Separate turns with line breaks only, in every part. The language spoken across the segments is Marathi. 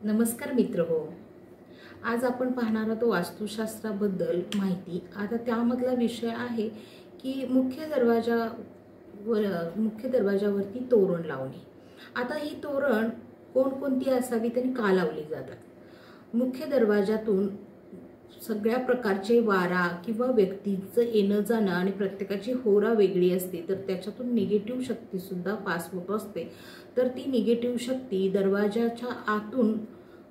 नमस्कार मित्र हो. आज आपण पाहणार आहोत वास्तुशास्त्राबद्दल माहिती. आता त्यामधला विषय आहे की मुख्य दरवाजावरती तोरण लावणे. आता ही तोरण कोणकोणती असावीत आणि का लावली जातात? मुख्य दरवाजातून सगळ्या प्रकारचे वारा किंवा व्यक्तीचं येणं जाणं आणि प्रत्येकाची होरा वेगळी असते, तर त्याच्यातून निगेटिव्ह शक्ती सुद्धा पास होत असते. तर ती निगेटिव्ह शक्ती दरवाजाच्या आतून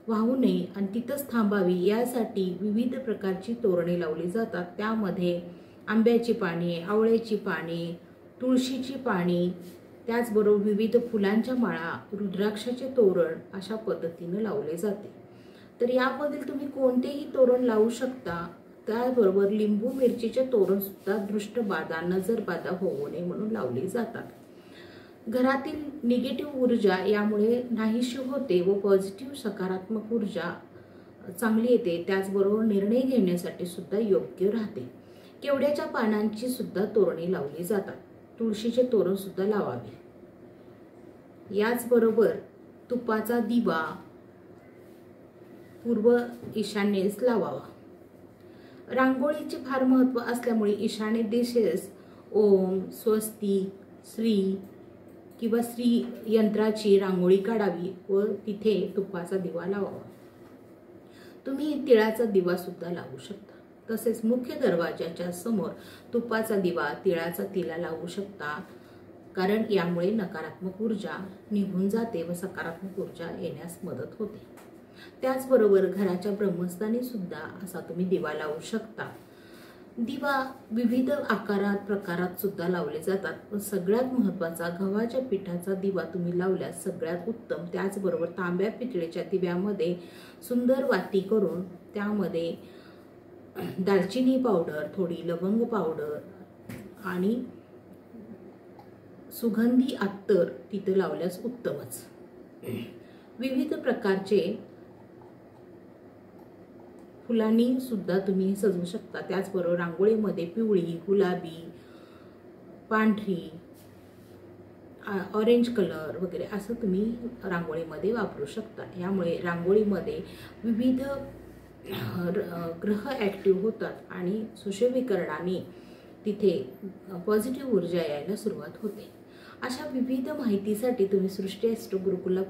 वाहू नये आणि तिथंच थांबावी यासाठी विविध प्रकारची तोरणे लावली जातात. त्यामध्ये आंब्याची पाने, आवळ्याची पाने, तुळशीची पाने, त्याचबरोबर विविध फुलांच्या माळा, रुद्राक्षाचे तोरण अशा पद्धतीने लावले जाते. तर यामधील तुम्ही कोणतेही तोरण लावू शकता. त्याचबरोबर लिंबू मिरचीचे तोरण सुद्धा दृष्ट बाधा, नजर बाधा होऊ नये म्हणून लावली जातात. घरातील निगेटिव्ह ऊर्जा यामुळे नाहीशी होते व पॉझिटिव्ह सकारात्मक ऊर्जा चांगली येते. त्याचबरोबर निर्णय घेण्यासाठी सुद्धा योग्य राहते. केवड्याच्या पानांची सुद्धा तोरणे लावली जातात. तुळशीचे तोरण सुद्धा लावावे. याचबरोबर तुपाचा दिवा पूर्व ईशान्येस लावावा. रांगोळीचे फार महत्त्व असल्यामुळे ईशान्य दिशेस ओम, स्वस्ती, श्री किंवा श्री यंत्राची रांगोळी काढावी व तिथे तुपाचा दिवा लावावा. तुम्ही तिळाचा दिवा सुद्धा लावू शकता. तसेच मुख्य दरवाजाच्या समोर तुपाचा दिवा, तिळाचा तिला लावू शकता, कारण यामुळे नकारात्मक ऊर्जा निघून जाते व सकारात्मक ऊर्जा येण्यास मदत होते. त्याचबरोबर घराच्या ब्रह्मस्थानी सुद्धा असा तुम्ही दिवा लावू शकता. दिवा विविध आकारात प्रकारात सुद्धा लावले जातात, पण सगळ्यात महत्त्वाचा गव्हाच्या पिठाचा दिवा तुम्ही लावल्यास सगळ्यात उत्तम. त्याचबरोबर तांब्या पितळेच्या दिव्यामध्ये सुंदर वाती करून त्यामध्ये दालचिनी पावडर, थोडी लवंग पावडर आणि सुगंधी अत्तर तिथे लावल्यास उत्तमच. विविध प्रकारचे फुलांनी सुद्धा तुम्ही सजवू शकता. त्याचबरोबर रांगोळीमध्ये पिवळी, गुलाबी, पांढरी, ऑरेंज कलर वगैरे असं तुम्ही रांगोळीमध्ये वापरू शकता. यामुळे रांगोळीमध्ये विविध ग्रह ॲक्टिव्ह होतात आणि सुशोभीकरणाने तिथे पॉझिटिव्ह ऊर्जा यायला सुरुवात होते. अशा विविध माहितीसाठी तुम्ही सृष्टी ॲस्ट्रो गुरुकुलला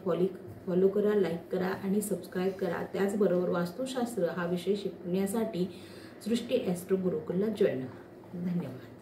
फॉलो करा, लाईक करा आणि सबस्क्राईब करा. त्याचबरोबर वास्तुशास्त्र हा विषय शिकण्यासाठी सृष्टी ॲस्ट्रो गुरुकुलला जॉईन करा. धन्यवाद.